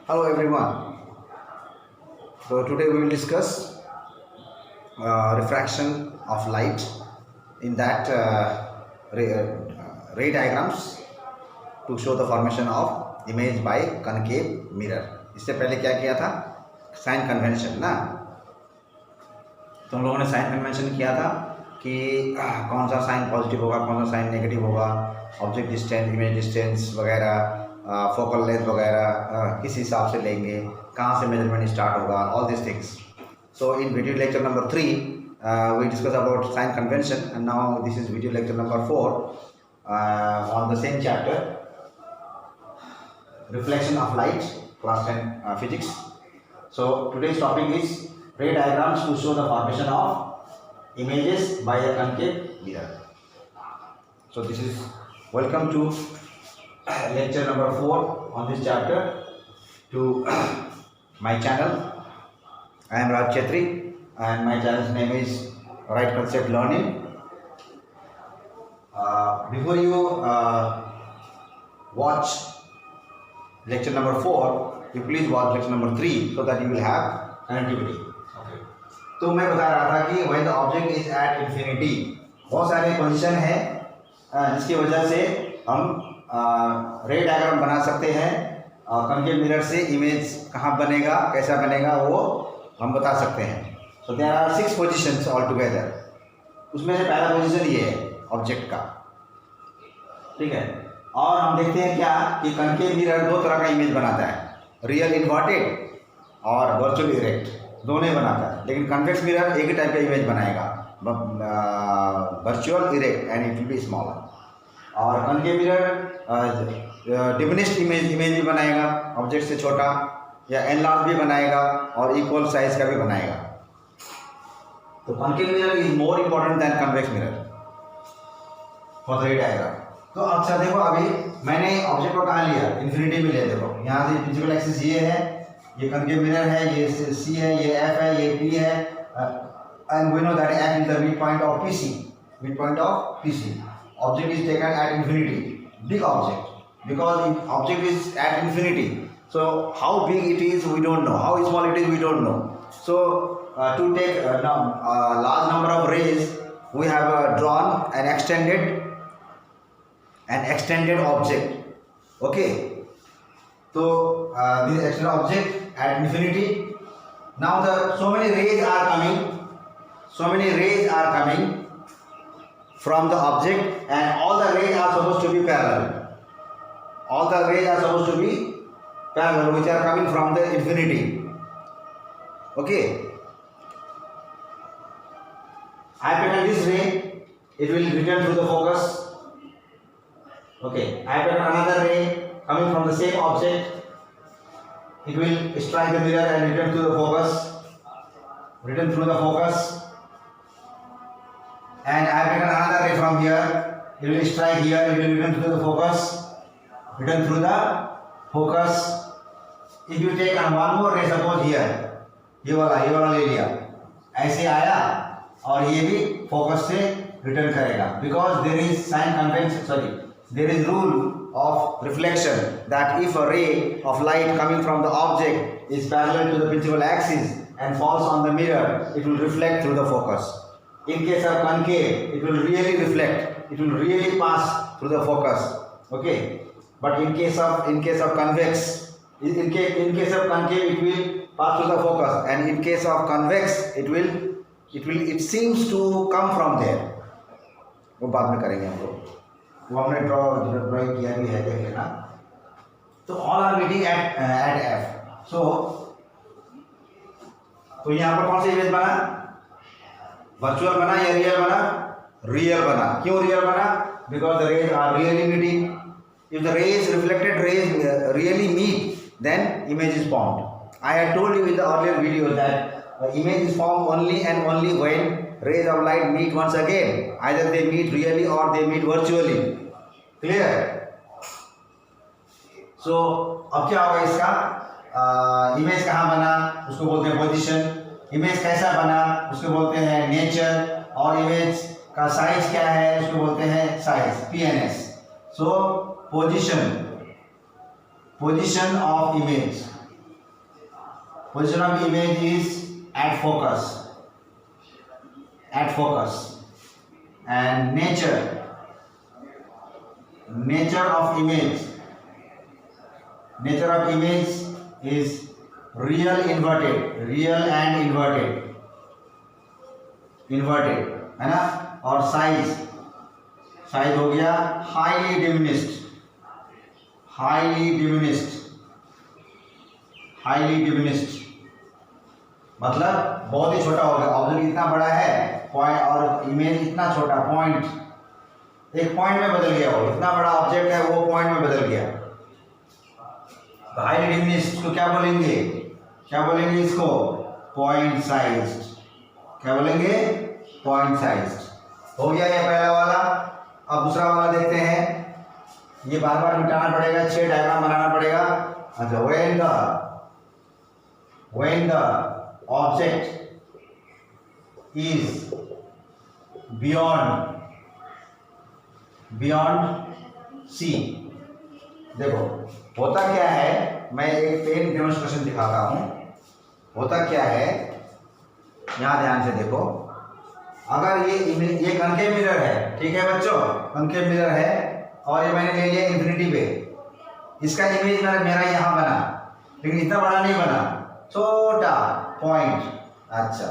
Hello everyone. So today we will discuss refraction of light in that ray diagrams to show the formation of image by concave mirror. इससे पहले क्या किया था? Sign convention ना, तो हम लोगों ने साइन कन्वेंशन किया था कि कौन सा साइन पॉजिटिव होगा, कौन सा साइन नेगेटिव होगा, ऑब्जेक्ट डिस्टेंस, इमेज डिस्टेंस वगैरह, फोकल लेंथ वगैरह किस हिसाब से लेंगे, कहाँ से मेजरमेंट स्टार्ट होगा, all this things. So in video lecture number 3 we discussed about sign convention, and now this is video lecture number 4 on the same chapter, reflection of light, class 10 physics. So today's topic is ray diagrams to show the formation of images by a concave mirror. So this is welcome to lecture number 4 on this chapter to my channel. I am Raj Chetri and my channel's name is Right Concept Learning. Before you watch lecture number 4, you please watch lecture number 3 so that you will have connectivity. Okay. तो मैं बता रहा था कि when the object is at infinity, बहुत सारे position है जिसकी वजह से हम रे डायग्राम बना सकते हैं. कॉन्केव मिरर से इमेज कहाँ बनेगा, कैसा बनेगा, वो हम बता सकते हैं. So there are 6 positions all together. उसमें से पहला पोजीशन ये है ऑब्जेक्ट का, ठीक है. और हम देखते हैं क्या कि कॉन्केव मिरर दो तरह का इमेज बनाता है, रियल इन्वर्टेड और वर्चुअल इरेक्ट, दोनों ही बनाता है. लेकिन कन्वेक्स मिरर एक ही टाइप का इमेज बनाएगा, virtual erect, and it will be smaller. और कॉन्केव मिरर डिमिनिश्ड इमेज भी बनाएगा, ऑब्जेक्ट से छोटा, या एनलार्ज भी बनाएगा और इक्वल साइज का भी बनाएगा. तो concave mirror is more important then convex mirror for the रे डायग्राम. तो अच्छा देखो, अभी मैंने ऑब्जेक्ट को कहाँ लिया, इन्फिनिटी में ले. देखो यहाँ से प्रिंसिपल एक्सिस ये है, ये कॉन्केव मिरर है, ये सी है, ये एफ है, ये पी है, and we know that F is the mid point of PC. Mid point of PC. Object is taken at infinity, big object, because object is at infinity. So how big it is we don't know, how small it is we don't know. So to take large number of rays, we have drawn an extended object. Okay. So this extended object at infinity. Now so many rays are coming from the object, and all the rays are supposed to be parallel. All the rays are supposed to be parallel, which are coming from the infinity. Okay. I pattern this ray, it will return through the focus. Okay. I pattern another ray coming from the same object, it will strike the mirror and return through the focus. And I have taken another ray from here, it will strike here, it will return through the focus. If you take one more ray, suppose here, ये वाला ले लिया, ऐसे आया और ये भी focus से रिटर्न करेगा, because there is sign convention, there is rule of reflection that if a ray of light coming from the object is parallel to the principal axis and falls on the mirror, it will reflect through the focus. In case of concave, it will really reflect, it will really pass through the focus. Okay. But in case of convex, in case of concave, it will pass through the focus, and in case of convex, it seems to come from there. वो बाद में करेंगे हम लोग, वो हमने drawing किया भी है, देख लेना. तो all are meeting at F. तो यहाँ पर कौन सा इमेज बना, वर्चुअल बना या रियल बना? रियल बना. क्यों रियल बना? Because the rays are really meeting. If the rays, reflected rays really meet, then image is formed. I had told you in the earlier video that image is formed only and only when rays of light meet once again. Either they meet really और they meet virtually. Clear? So अब क्या होगा इसका, image कहाँ बना, उसको बोलते हैं पोजीशन. इमेज कैसा बना, उसको बोलते हैं नेचर. और इमेज का साइज क्या है, उसको बोलते हैं size, PNS. So position of image. Position of image is at focus. At focus. And nature of image. Nature of image is real inverted. Real and inverted. Inverted है ना. और साइज हो गया हाईली डिमिनिश्ड. मतलब बहुत ही छोटा हो गया. ऑब्जेक्ट इतना बड़ा है पॉइंट और इमेज इतना छोटा. पॉइंट एक पॉइंट में बदल गया. वो इतना बड़ा ऑब्जेक्ट है वो पॉइंट में बदल गया. हाईली डिमिनिश्ड को क्या बोलेंगे इसको? Point sized. क्या बोलेंगे? Point sized. हो गया ये पहला वाला. अब दूसरा वाला देखते हैं. ये बार बार मिटाना पड़ेगा. 6 डायग्राम बनाना पड़ेगा. अच्छा, when the object is beyond C. देखो होता क्या है, मैं एक पेन डेमोन्स्ट्रेशन दिखाता हूँ. होता क्या है, यहाँ ध्यान से देखो. अगर ये कनकेव मिरर है, ठीक है बच्चों, कनकेव मिरर है और ये मैंने ले लिया इन्फिनिटी पे. इसका इमेज मेरा यहाँ बना, लेकिन इतना बड़ा नहीं बना, छोटा पॉइंट. अच्छा,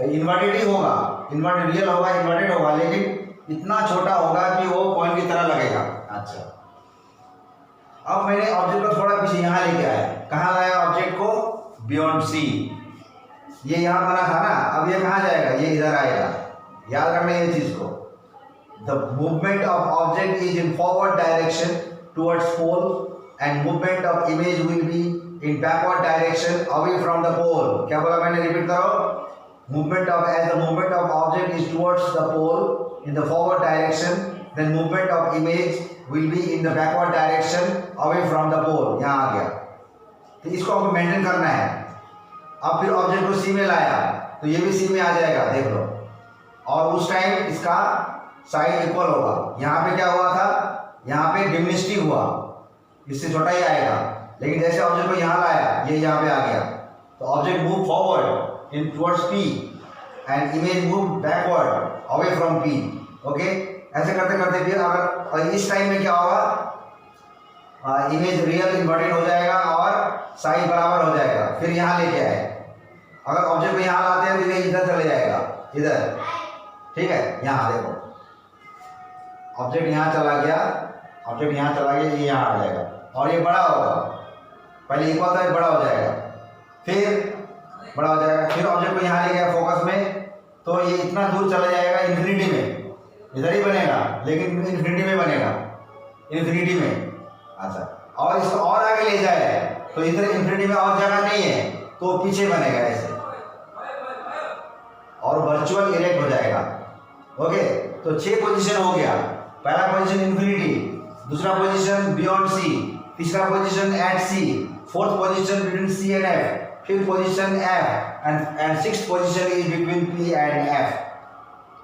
इन्वर्टेड ही होगा, इन्वर्टेड रियल होगा, इन्वर्टेड होगा, लेकिन इतना छोटा होगा कि वो पॉइंट की तरह लगेगा. अच्छा, अब मैंने ऑब्जेक्ट को थोड़ा पीछे यहाँ लेके आया. कहाँ लाया ऑब्जेक्ट को? Beyond C. ये यहाँ बना था ना, अब ये कहाँ जाएगा? ये इधर आएगा. याद रखना ये चीज को. The movement of object is in forward direction towards pole and movement of image will be in backward direction away from the pole. क्या बोला मैंने? रिपीट करो. Movement of as the movement of object is towards the pole in the forward direction, then movement of image will be in the backward direction away from the pole. यहाँ आ गया. तो इसको आपको मेंटेन करना है. अब फिर ऑब्जेक्ट को सी में लाया तो ये भी सी में आ जाएगा, देख लो. और उस टाइम इसका साइज इक्वल होगा. यहाँ पे क्या हुआ था? यहाँ पे डिमिनिश्ड हुआ, इससे छोटा ही आएगा. लेकिन जैसे ऑब्जेक्ट को यहाँ लाया, ये यहाँ पे आ गया, तो object move forward in towards P and image move backward away from P. Okay, ऐसे करते करते फिर अगर इस टाइम में क्या होगा? इमेज रियल इन्वर्टेड हो जाएगा और साइज बराबर हो जाएगा. फिर यहाँ लेके आए. अगर ऑब्जेक्ट को यहाँ लाते हैं तो ये इधर चले जाएगा, इधर. ठीक है, यहाँ देखो ऑब्जेक्ट यहाँ चला गया, ये यहाँ आ जाएगा और ये बड़ा होगा. पहले इक्वल था, बड़ा हो जाएगा, फिर बड़ा हो जाएगा. फिर ऑब्जेक्ट को यहाँ ले गया फोकस में, तो ये इतना दूर चला जाएगा इन्फिनिटी में. इधर ही बनेगा लेकिन इन्फिनिटी में बनेगा, इन्फिनिटी में. अच्छा, और इसको और आगे ले जाए तो इधर इन्फिनिटी में और जगह नहीं है, तो पीछे बनेगा ऐसे और वर्चुअल इरेक्ट हो जाएगा. ओके, तो 6 पोजीशन हो गया. पहला पोजीशन इन्फिनिटी, दूसरा पोजीशन बियॉन्ड सी, तीसरा position at C, fourth position between C and F, fifth position F and sixth position is between P and F.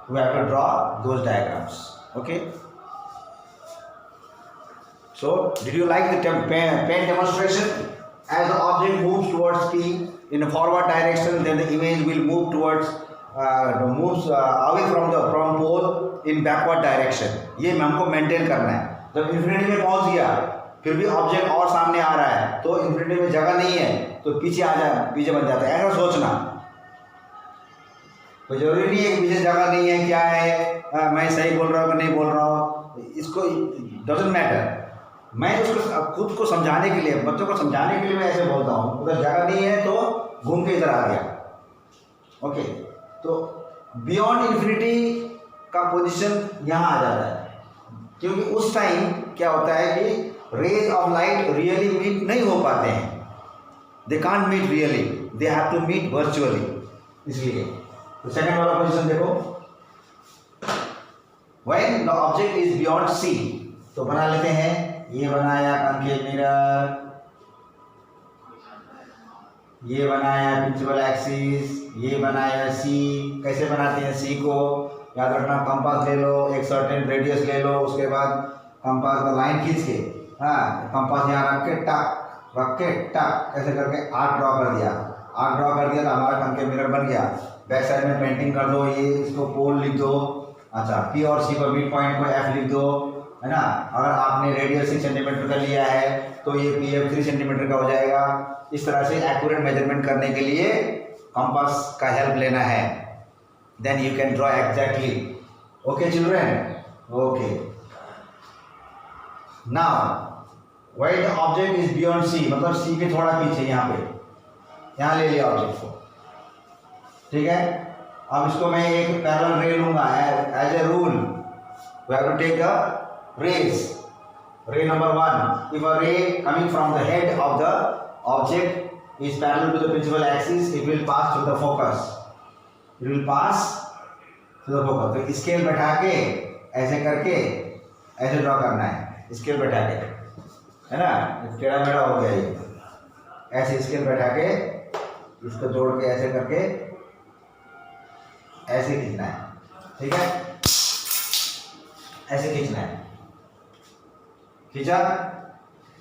We have to draw those diagrams. Okay. So, did you like the pen demonstration? As the object moves towards P in a forward direction, then the image will move towards moves away from pole in backward direction. ये हमको maintain करना है. जब infinity में पहुंच गया, फिर भी ऑब्जेक्ट और सामने आ रहा है, तो infinity में जगह नहीं है, तो पीछे आ जाए, पीछे बन जाता है. ऐसा सोचना. तो जरूरी नहीं है कि पीछे जगह नहीं है, क्या है, मैं सही बोल रहा हूँ कि नहीं बोल रहा हूँ, इसको डजंट मैटर. मैं उसको खुद को समझाने के लिए, बच्चों को समझाने के लिए मैं ऐसे बोलता हूँ. उधर जगह नहीं है तो घूम के इधर आ गया. ओके, तो बियॉन्ड इन्फिनिटी का पोजीशन यहाँ आ जाता है, क्योंकि उस टाइम क्या होता है कि rays of light really meet नहीं हो पाते हैं. They can't meet really, they have to meet virtually. इसलिए तो सेकंड वाला पोजीशन देखो. When the object is beyond C, तो बना लेते हैं. ये बनाया कनकेव मिरर, ये बनाया प्रिंसिपल एक्सिस, ये बनाया सी. कैसे बनाते हैं सी को? याद रखना, कंपास ले लो, एक सर्टेन रेडियस ले लो, उसके बाद कंपास का लाइन खींच के, हाँ, कंपास यहाँ रख के टक रख के टक ऐसे करके आर्क ड्रॉ कर दिया, आर्क ड्रॉ कर दिया तो हमारा कनकेव मिरर बन गया। बैक साइड में पेंटिंग कर दो, ये इसको पोल लिख दो, अच्छा पी और सी को मिड पॉइंट को एफ लिख दो, है ना। अगर आपने रेडियस 6 सेंटीमीटर का लिया है तो ये पी एफ 3 सेंटीमीटर का हो जाएगा। इस तरह से एक्यूरेट मेजरमेंट करने के लिए कंपास का हेल्प लेना है, then you can draw exactly. Okay children, okay. Now while the object is beyond C, मतलब सी के थोड़ा पीछे, यहाँ पे, यहाँ ले लिया ऑब्जेक्ट को, ठीक है। अब इसको मैं एक पैरेलल रे लूंगा as a rule, we have to take a rays, ray number 1, if a ray coming from the head of the object is parallel to the principal axis, it will pass through the focus, it will pass through the focus। तो scale बैठा के ऐसे करके ऐसे draw करना है, scale बैठा के, है ना, टेढ़ा मेढ़ा हो गया ये, ऐसे स्केल बैठा के इसको जोड़ के ऐसे करके ऐसे खींचना है, ठीक है, ऐसे खींचना है, खींचा,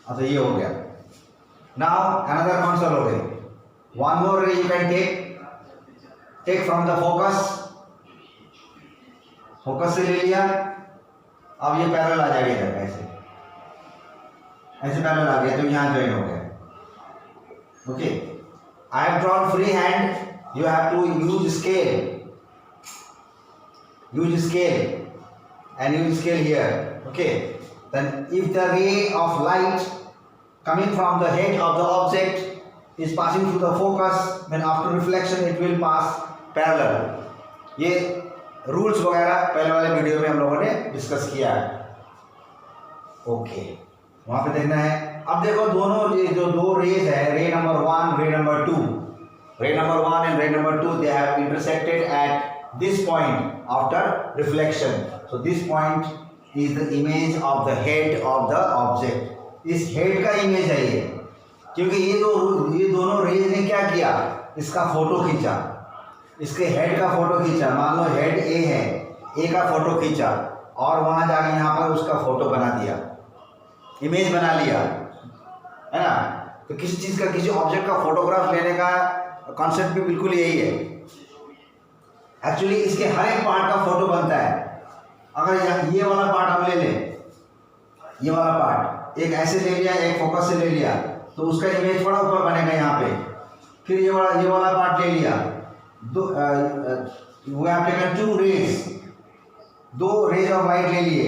अच्छा ये हो गया। नाउ अनदर कॉन्सेप्ट हो गई, one more ray you can take from the focus, focus से ले लिया, अब ये पैरेलल आ जाएगा इधर, ऐसे ऐसे पैरेलल आ गया तो यहाँ ज्वाइन हो गया। Okay, I have drawn free hand, you have to use scale, use scale and use scale here, okay। Then if the ray of light coming from the head of the object is passing through the focus, then after reflection it will pass parallel। ये rules वगैरह पहले वाले video में हम लोगों ने discuss किया है, ओके, वहां पे देखना है। अब देखो दोनों ये जो दो रेज है, रे नंबर 1, रे नंबर 2, रे नंबर 1 and रे number 2, they have intersected at this point after reflection, so this point is the image of the head of the object। इस हेड का इमेज है ये, क्योंकि ये दोनों रेज ने क्या किया, इसका फोटो खींचा, इसके हेड का फोटो खींचा, मान लो हेड ए है, ए का फोटो खींचा और वहां जाके यहाँ पर उसका फोटो बना दिया, इमेज बना लिया, है ना। तो किसी चीज का, किसी ऑब्जेक्ट का फोटोग्राफ लेने का कॉन्सेप्ट भी बिल्कुल यही है। एक्चुअली इसके हर एक पार्ट का फोटो बनता है। अगर ये वाला पार्ट हम ले लें, ये वाला पार्ट एक ऐसे ले लिया, एक फोकस से ले लिया, तो उसका इमेज थोड़ा ऊपर बनेगा यहाँ पे। फिर ये वाला पार्ट ले लिया, we have taken 2 rays, 2 rays of light ले लिए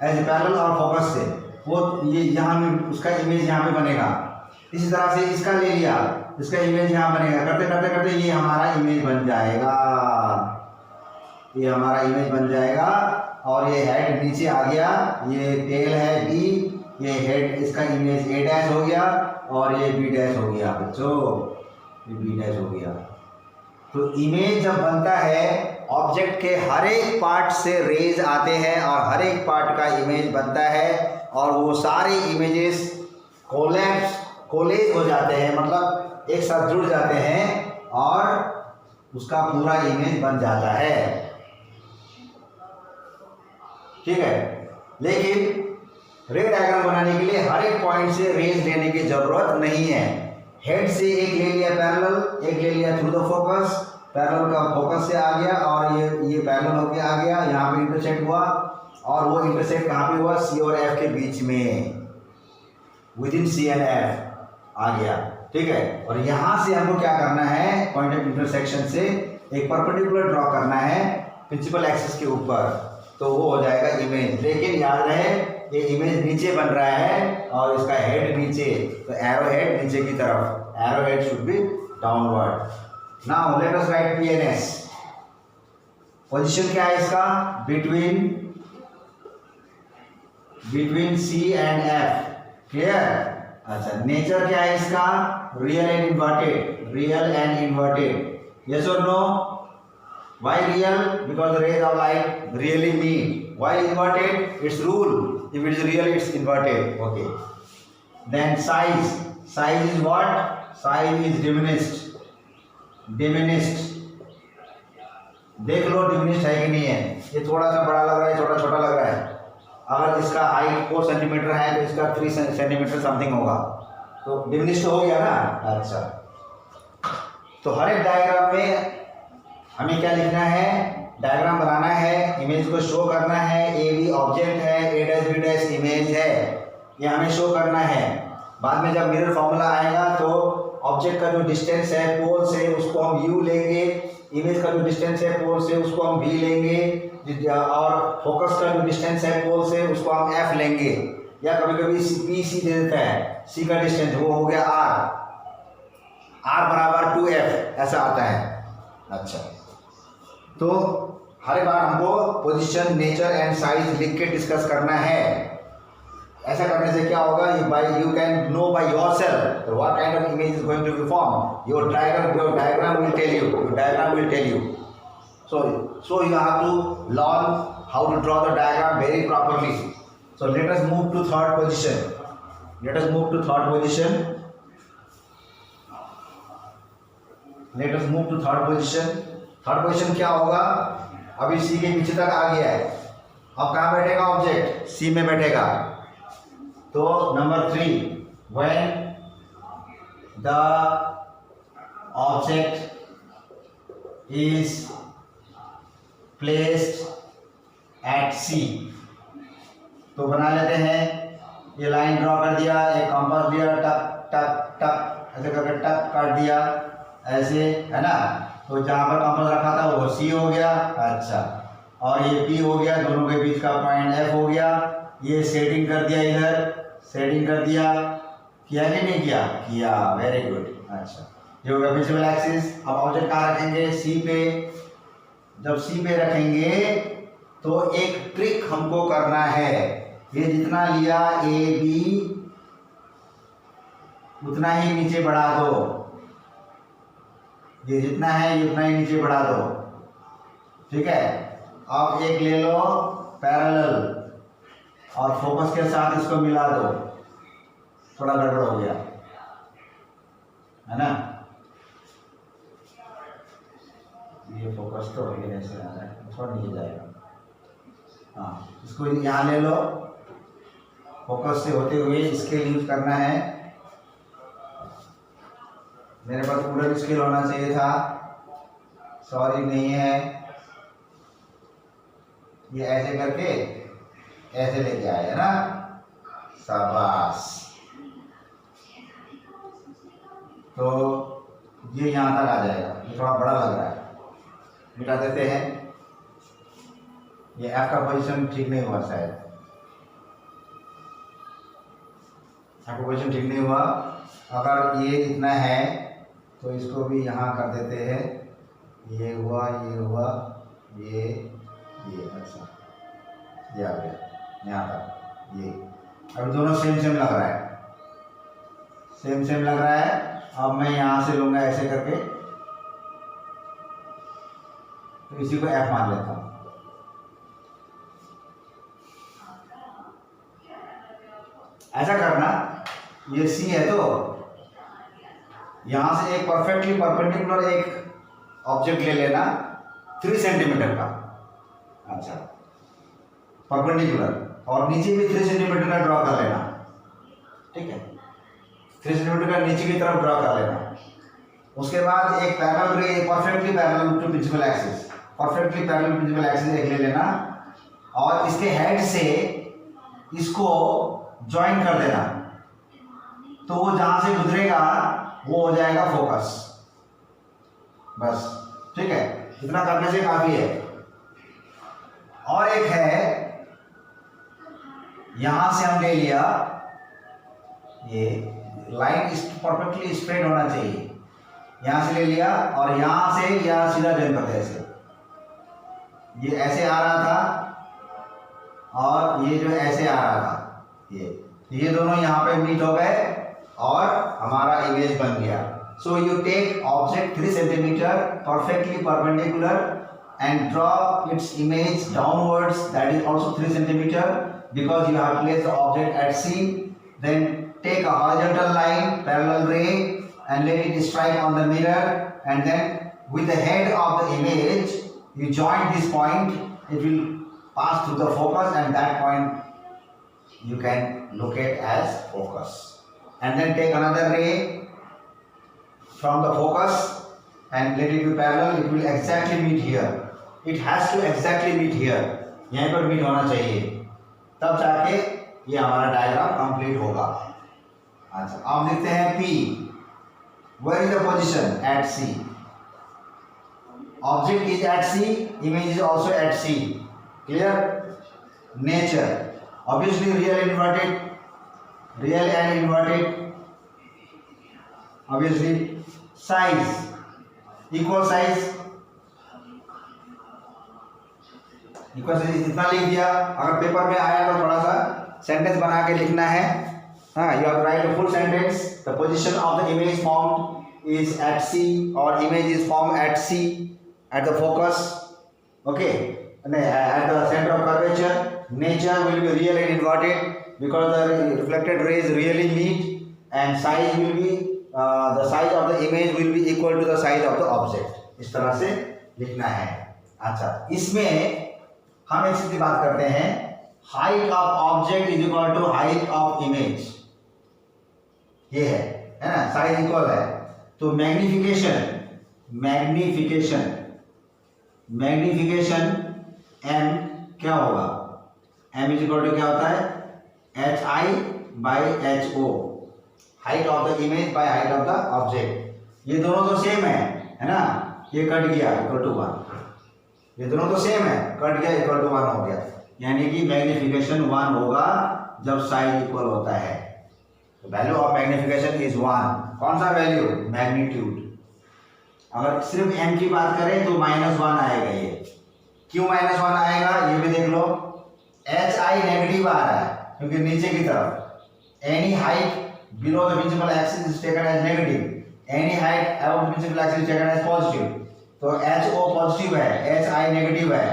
एज पैरेलल और फोकस से, वो ये यहाँ में उसका इमेज यहाँ पे बनेगा। इसी तरह से इसका ले लिया, इसका इमेज यहाँ बनेगा, करते करते करते ये हमारा इमेज बन जाएगा, ये हमारा इमेज बन जाएगा। और ये हेड नीचे आ गया, ये टेल है बी, ये हेड, इसका इमेज ए डैश हो गया और ये बी डैश हो गया बच्चों, ये बी डैश हो गया। तो इमेज जब बनता है, ऑब्जेक्ट के हर एक पार्ट से रेज आते हैं और हर एक पार्ट का इमेज बनता है और वो सारे इमेजेस कोलेज हो जाते हैं, मतलब एक साथ जुड़ जाते हैं और उसका पूरा इमेज बन जाता है, ठीक है। लेकिन रे डायग्राम बनाने के लिए हर एक पॉइंट से रेज लेने की जरूरत नहीं है। हेड से एक ले लिया पैरेलल, एक ले लिया थ्रू द फोकस, पैरेलल का फोकस से आ गया और ये पैरेलल होके आ गया, यहाँ पे इंटरसेक्ट हुआ और वो इंटरसेक्ट कहाँ पे हुआ, सी और एफ के बीच में, within C and F आ गया, ठीक है। और यहाँ से हमको क्या करना है, पॉइंट ऑफ इंटरसेक्शन से एक परपेंडिकुलर ड्रॉ करना है प्रिंसिपल एक्सिस के ऊपर, तो वो हो जाएगा इमेज। लेकिन याद रहे ये इमेज नीचे बन रहा है और इसका हेड नीचे, तो एरो हेड नीचे की तरफ, arrow head should be downward. Now let us write PNS. Position क्या है इसका, between C and F, clear. अच्छा, नेचर क्या है इसका, real and inverted, real and inverted, yes और no. Why real? Because the rays of light really meet. Why inverted? It's rule. If it is real, it's inverted. Okay. Then size. Size is what? Size is diminished. Diminished. देख लो diminished है कि नहीं है। ये थोड़ा सा बड़ा लग रहा है, छोटा छोटा लग रहा है। अगर इसका हाइट 4 सेंटीमीटर है तो इसका 3 सेंटीमीटर समथिंग होगा। तो डिमिनिश तो हो गया ना। अच्छा, तो हर एक डायग्राम में हमें क्या लिखना है, डायग्राम बनाना है, इमेज को शो करना है। ए बी ऑब्जेक्ट है, ए डैश बी डैश इमेज है, ये हमें शो करना है। बाद में जब मिरर फॉर्मूला आएगा तो ऑब्जेक्ट का जो डिस्टेंस है पोल से उसको हम यू लेंगे, इमेज का जो डिस्टेंस है पोल से उसको हम वी लेंगे, और फोकस का जो डिस्टेंस है पोल से उसको हम एफ लेंगे, या कभी कभी पी सी दे देता है, सी का डिस्टेंस वो हो गया आर, आर बराबर 2f ऐसा आता है। अच्छा, तो हर बार हमको पोजीशन, नेचर एंड साइज लिख के डिस्कस करना है। ऐसा करने से क्या होगा, you can know by yourself what kind of image is going to be form. Your diagram will tell you, so you have to learn how to draw the diagram very properly. So let us move to third position. Third position क्या होगा, अभी सी के पीछे तक आ गया है, अब कहाँ बैठेगा ऑब्जेक्ट, सी में बैठेगा। तो number 3, when the object is placed at C, तो बना लेते हैं, ये लाइन ड्रॉ कर दिया, एक कंपास दिया, टक टक टक ऐसे करके टक काट दिया, ऐसे है ना। तो जहाँ पर कंपास रखा था वो सी हो गया। अच्छा, और ये पी हो गया, दोनों के बीच का पॉइंट एफ हो गया। ये सेटिंग कर दिया, इधर सेटिंग कर दिया, किया कि नहीं किया, किया, वेरी गुड। अच्छा, ये हो गया विजुअल एक्सिस। अब ऑब्जेक्ट कहाँ रखेंगे, सी पे। जब सी पे रखेंगे तो एक ट्रिक हमको करना है, ये जितना लिया ए बी उतना ही नीचे बढ़ा दो, ये जितना है ये उतना ही नीचे बढ़ा दो, ठीक है। अब एक ले लो पैरेलल और फोकस के साथ इसको मिला दो, थोड़ा गड़बड़ हो गया है ना, ये फोकस तो ऐसे आ रहा है, थोड़ा नीचे जाएगा। हाँ, इसको यहाँ ले लो, फोकस से होते हुए स्केल यूज करना है। मेरे पास पूरा स्केल होना चाहिए था, सॉरी नहीं है। ये ऐसे करके ऐसे लेके आए है ना, शाबाश। तो ये यहाँ तक आ जाएगा, ये थोड़ा बड़ा लग रहा है, मिटा देते हैं। ये एफ का पोजीशन ठीक नहीं हुआ, शायद एफ का पोजीशन ठीक नहीं हुआ। अगर ये इतना है तो इसको भी यहाँ कर देते हैं, ये हुआ, ये अच्छा, ये आ गया यहाँ तक। ये अभी दोनों सेम लग रहा है, सेम लग रहा है। अब मैं यहाँ से लूँगा ऐसे करके, तो इसी को एफ मान लेता हूँ। ऐसा करना, ये सी है तो यहां से एक परफेक्टली परपेंडिकुलर एक ऑब्जेक्ट ले लेना 3 सेंटीमीटर का। अच्छा, परपेंडिकुलर, और नीचे भी 3 सेंटीमीटर का ड्रॉ कर लेना, ठीक है। 3 सेंटीमीटर का नीचे की तरफ ड्रॉ कर लेना। उसके बाद एक parallel ray, perfectly parallel to principal axis, perfectly parallel principal axis एक ले लेना, और इसके हेड से इसको ज्वाइन कर देना, तो वो जहां से गुजरेगा वो हो जाएगा फोकस, बस, ठीक है। इतना करने से काफी है। और एक है, यहां से हम ले लिया, ये लाइन परफेक्टली स्ट्रेट होना चाहिए, यहां से ले लिया और यहां से या सीधा जॉइन कर दिया ऐसे। ये ऐसे आ रहा था और ये जो ऐसे आ रहा था, ये दोनों यहाँ पे मीट हो गए और हमारा इमेज बन गया। So you take object 3 centimetre perfectly perpendicular and draw its image downwards, that is also 3 centimeter, because you have placed the object at C. Then take a horizontal line, parallel ray, and let it strike on the mirror, and then with the head of the image you join this point, it will pass through the focus, and that point you can locate as focus. and then take another ray from the focus and let it be parallel. It will exactly meet here. It has to exactly meet here. यहीं पर meet होना चाहिए, तब जाके ये हमारा diagram complete होगा। अच्छा, अब देखते हैं P. Where is the position? At C. Object is at C, image is also at C. Clear? Nature. Obviously real and inverted. Obviously size, equal size इतना लिख दिया। अगर पेपर में आया तो थोड़ा सा सेंटेंस बना के लिखना है। हाँ, you have to write a full sentence. The position of the image formed is at C, or image is formed at C, at the focus. Okay, and at the center of curvature. Nature will be real and inverted because the reflected rays really meet, and size will be the size of the image will be equal to the size of the object. इस तरह से लिखना है। अच्छा, इसमें हम एक सीधी बात करते हैं, height of object is equal to height of image. ये है ना, साइज इक्वल है। तो मैग्निफिकेशन m क्या होगा? m इज इक्वल टू क्या होता है? hi/ho, height of the image by height of the object. ये दोनों तो सेम है ना? ये कट गया इक्वल टू 1, ये दोनों तो सेम है, कट गया इक्वल टू 1 हो गया। यानी कि मैग्निफिकेशन 1 होगा जब साइज इक्वल होता है। तो वैल्यू ऑफ मैग्निफिकेशन इज 1। कौन सा वैल्यू? मैग्नीट्यूड। अगर सिर्फ m की बात करें तो -1 आएगा। ये क्यों -1 आएगा ये भी देख लो। hi नेगेटिव आ रहा है क्योंकि नीचे की तरफ any height below the principal axis is taken as negative, any height above the principal axis is taken as positive. तो ho पॉजिटिव है, hi नेगेटिव है,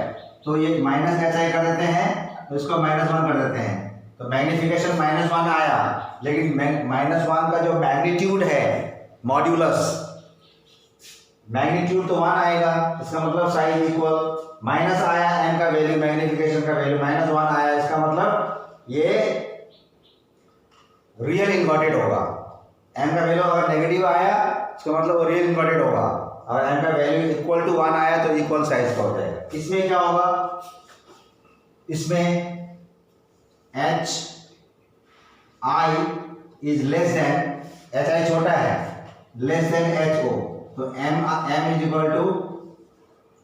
तो ये -hi कर देते हैं, तो इसको -1 कर देते हैं। तो मैग्निफिकेशन -1 आया, लेकिन -1 का जो मैग्नीट्यूड है, मॉड्यूलस मैग्नीट्यूड तो 1 आएगा, इसका मतलब साइज इक्वल। माइनस आया m का वैल्यू, मैग्निफिकेशन का वैल्यू -1 आया, इसका मतलब ये रियल इन्वर्टेड होगा। m का वैल्यू अगर नेगेटिव आया इसका मतलब वो रियल इन्वर्टेड होगा। अगर m का वैल्यू इक्वल टू 1 आया तो इक्वल साइज का हो जाएगा। इसमें क्या होगा? इसमें hi is less than, hi छोटा है, लेस देन ho, तो m is equal to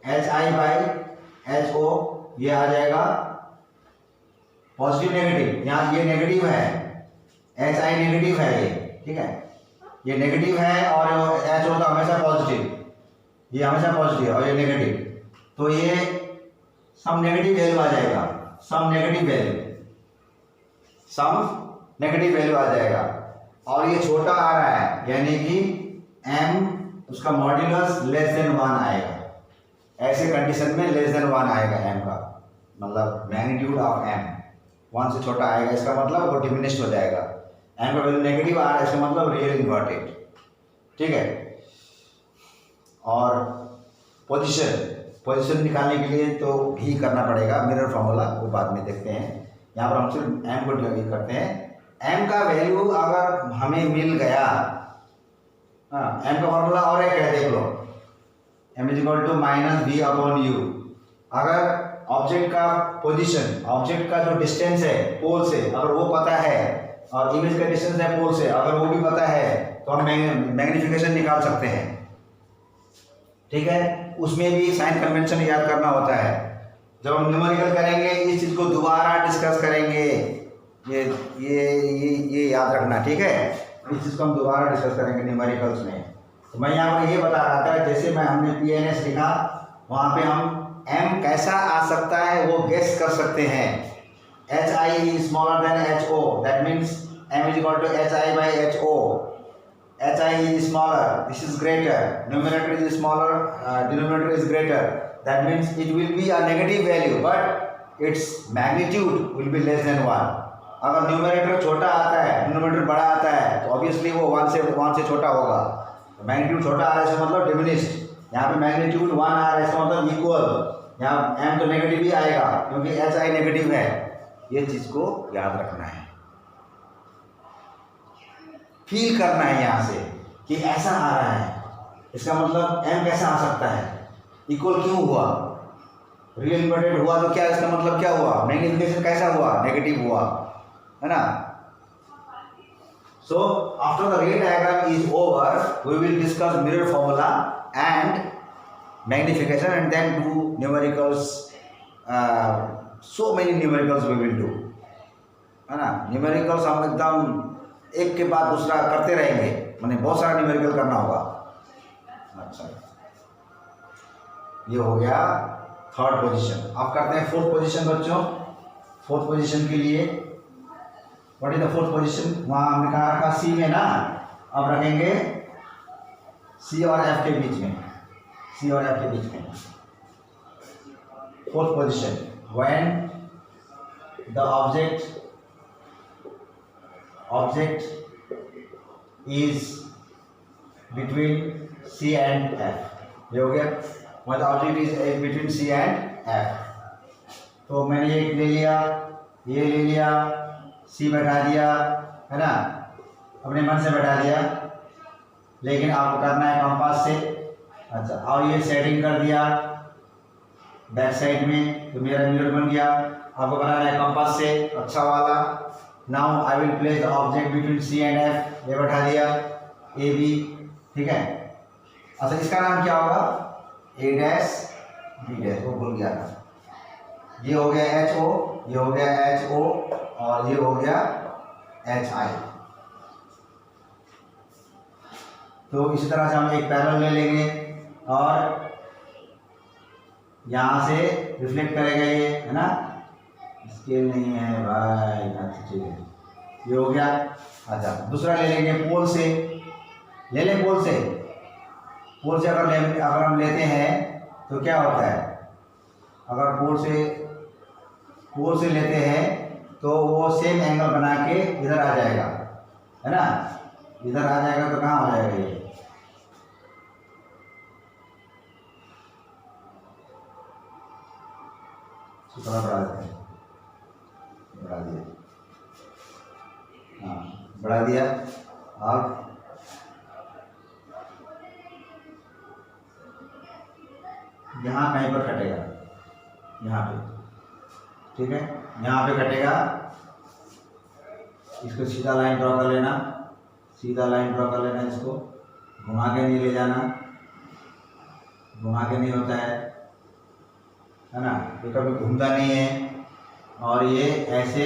hi/ho, ये आ जाएगा पॉजिटिव नेगेटिव। यहाँ ये नेगेटिव है, hi नेगेटिव है, ये ठीक है, ये नेगेटिव है और ho तो हमेशा पॉजिटिव, ये हमेशा पॉजिटिव और ये नेगेटिव, तो ये सम नेगेटिव वैल्यू आ जाएगा, सम नेगेटिव वैल्यू आ जाएगा। और ये छोटा आ रहा है यानी कि m उसका मॉड्यूलस लेस देन 1 आएगा। ऐसे कंडीशन में लेस देन 1 आएगा m का, मतलब मैग्नीट्यूड ऑफ m 1 से छोटा आएगा, इसका मतलब वो डिमिनिश्ड हो जाएगा। m का वैल्यू नेगेटिव आ रहा है, इसका मतलब रियल इन्वर्टेड, ठीक है। और पोजीशन निकालने के लिए तो भी करना पड़ेगा मिरर फॉर्मूला, वो बाद में देखते हैं। यहाँ पर हम सिर्फ m को डिवाइड करते हैं। m का वैल्यू अगर हमें मिल गया, हाँ, m का फॉर्मूला और एक है, देख लो, m is equal to -v/u। अगर ऑब्जेक्ट का पोजीशन, ऑब्जेक्ट का जो डिस्टेंस है पोल से, अगर वो पता है, और इमेज का डिस्टेंस है पोल से, अगर वो भी पता है, तो हम मैग्निफिकेशन निकाल सकते हैं, ठीक है। उसमें भी साइन कन्वेंशन याद करना होता है। जब हम न्यूमेरिकल करेंगे इस चीज़ को दोबारा डिस्कस करेंगे, ये याद रखना, ठीक है। इस चीज़ को हम दोबारा डिस्कस करेंगे न्यूमेरिकल्स में। तो मैं यहाँ पर ये बता रहा था, जैसे हमने PNS लिखा, वहाँ पे हम m कैसा आ सकता है वो गेस कर सकते हैं। hi is smaller than ho, that means m is equal to hi/ho. hi is smaller, this is greater, numerator is smaller, denominator is greater, that means it will be a negative value, but its magnitude will be less than 1. अगर numerator छोटा आता है, denominator बड़ा आता है, तो obviously वो 1 से छोटा होगा। मैग्नीट्यूड छोटा आ रहा है इसका मतलब डिमिनिश्ड, यहाँ पे मैग्नीट्यूड 1 आ रहा है इसका मतलब इक्वल। यहाँ m तो नेगेटिव ही आएगा क्योंकि hi नेगेटिव है। ये चीज़ को याद रखना है। फील करना है यहाँ से कि ऐसा आ रहा है, इसका मतलब m कैसा आ सकता है, इक्वल क्यों हुआ, रियल इन्वर्टेड हुआ तो क्या इसका मतलब क्या हुआ, मैग्निफिकेशन कैसा हुआ, नेगेटिव हुआ, है ना। So after the ray diagram is over, we will discuss mirror formula and magnification, and then do numericals. So many numericals we will do, है ना। न्यूमेरिकल्स हम एकदम एक के बाद दूसरा करते रहेंगे, माने बहुत सारा न्यूमेरिकल करना होगा। अच्छा, ये हो गया थर्ड पोजीशन। अब करते हैं फोर्थ पोजीशन बच्चों। फोर्थ पोजीशन के लिए what is the fourth position, वहाँ हमने कहा रखा सी में ना, अब रखेंगे सी और एफ के बीच में, सी और एफ के बीच में। Fourth position, when the object is between C and F. ये हो गया, when the object is between C and F. तो मैंने एक ले लिया, ये ले लिया, सी बैठा दिया, है ना, अपने मन से बैठा दिया, लेकिन आपको करना है कंपास से। अच्छा, और ये सेटिंग कर दिया बैक साइड में, तो मेरा मिरर बन गया। आपको बनाना है कंपास से अच्छा वाला। Now I will place the object between C and F, ये बैठा दिया, ए बी, ठीक है। अच्छा, इसका नाम क्या होगा, ए डैश बी डैश, वो भूल गया था। ये हो गया एच ओ, ये हो गया एच ओ, और ये हो गया एच आई। तो इसी तरह से हम एक पैरेलल ले लेंगे और यहाँ से रिफ्लेक्ट करेगा ये, है ना। स्केल नहीं है भाई, अच्छा ठीक है, ये हो गया। अच्छा, दूसरा ले लेंगे पोल से, ले लें पोल से। पोल से अगर हम लेते हैं तो क्या होता है, अगर पोल से लेते हैं तो वो सेम एंगल बना के इधर आ जाएगा, है ना। इधर आ जाएगा तो कहाँ हो जाएगा, ये थोड़ा बढ़ा देते हैं, बढ़ा दिया, हाँ बढ़ा दिया। अब यहाँ कहीं पर कटेगा, यहाँ पे, ठीक है, यहाँ पे कटेगा। इसको सीधा लाइन ड्रॉ कर लेना, सीधा लाइन ड्रॉ कर लेना, इसको घुमा के नहीं ले जाना, घुमा के नहीं होता है ना, ये कभी घूमता नहीं है। और ये ऐसे,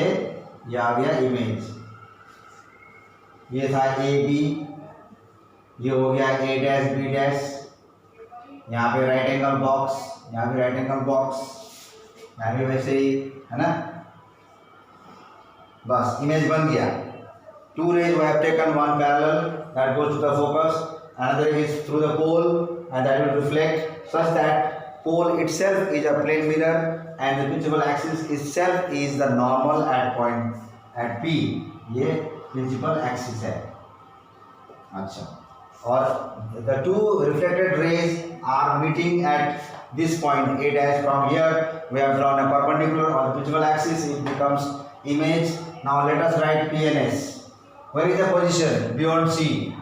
ये आ गया इमेज, ये था ए बी, ये हो गया ए डैश बी डैश, यहाँ पे राइट एंगल बॉक्स, यहाँ पे राइट एंगल बॉक्स, यहाँ भी वैसे ही, है ना। बस इमेज बन गया। Two rays we have taken, one parallel that goes to the focus, another is through the pole and that will reflect such that pole itself is a plane mirror and the principal axis itself is the normal at point at P. ये principal axis है। अच्छा, और the two reflected rays are meeting at this point A dash. From here we have drawn a perpendicular on the principal axis, it becomes image. Now let us write P and S. Where is the position beyond C?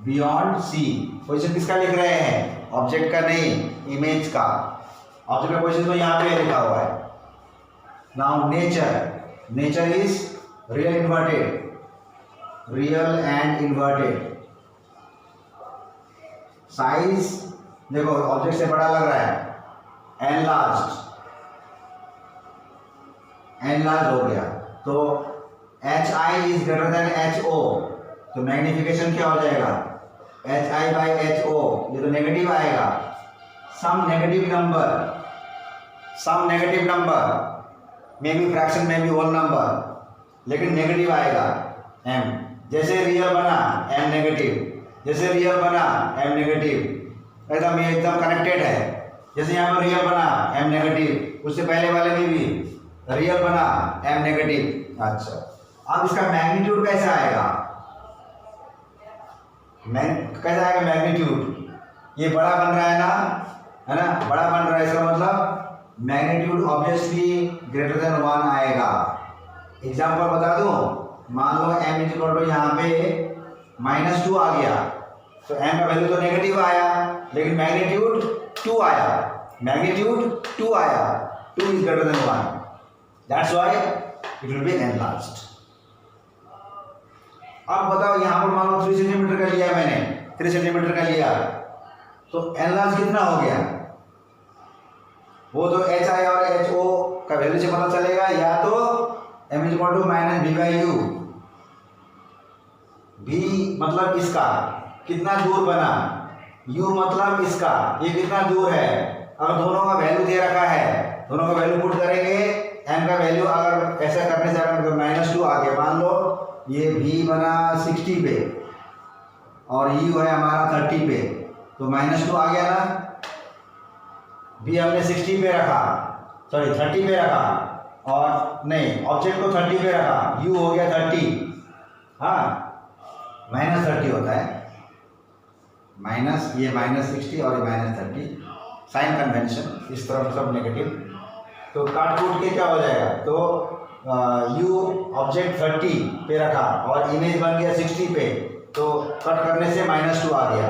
Beyond C position किसका लिख रहे हैं, object का नहीं, image का। Object का position तो यहाँ पे लिखा हुआ है। Now nature is real inverted, real and inverted. Size देखो ऑब्जेक्ट से बड़ा लग रहा है, एनलार्ज हो गया, तो H I is greater than H O, तो मैग्निफिकेशन क्या हो जाएगा, H I by H O, ये तो नेगेटिव आएगा। Some negative number may be fraction, may be whole number, लेकिन नेगेटिव आएगा एम। जैसे रियल बना एम नेगेटिव, जैसे रियल बना एम नेगेटिव, एकदम ये एकदम कनेक्टेड है। जैसे यहाँ पर रियल बना एम नेगेटिव, उससे पहले वाले में भी रियल बना एम नेगेटिव। अच्छा, अब इसका मैग्नीट्यूड कैसे आएगा, कैसे आएगा मैग्नीट्यूड, ये बड़ा बन रहा है ना, है ना, बड़ा बन रहा है, इसका मतलब मैग्नीट्यूड ऑब्वियसली ग्रेटर देन 1 आएगा। एग्जांपल बता दूं, मान लो m इज इक्वल टू यहाँ पे -2 आ गया, तो m का वैल्यू तो नेगेटिव आया, लेकिन मैग्नीट्यूड 2 आया, मैग्नीट्यूड 2 आया, 2 is greater then 1, that's why it will be enlarged. अब बताओ यहाँ पर मान लो 3 सेंटीमीटर का लिया मैंने, 3 सेंटीमीटर का लिया, तो एनलार्ज कितना हो गया? वो तो एच आई और एच ओ का वैल्यू से पता चलेगा, या तो m is equal to minus v by u, v मतलब इसका कितना दूर बना, u मतलब इसका ये कितना दूर है। अगर दोनों का वैल्यू दे रखा है, दोनों का वैल्यू पुट करेंगे, m का वैल्यू अगर ऐसा करने से अगर -2 आ गया, मान लो ये v बना 60 पे और u है हमारा 30 पे, तो -2 आ गया ना। v हमने 60 पे रखा, सॉरी 30 पे रखा, और नहीं ऑब्जेक्ट को 30 पे रखा, u हो गया 30, हाँ -30 होता है, माइनस ये -60 और ये -30, साइन कन्वेंशन, इस तरफ सब नेगेटिव, तो काट कूट के क्या हो जाएगा, तो u ऑब्जेक्ट 30 पे रखा और इमेज बन गया 60 पे, तो कट करने से -2 आ गया।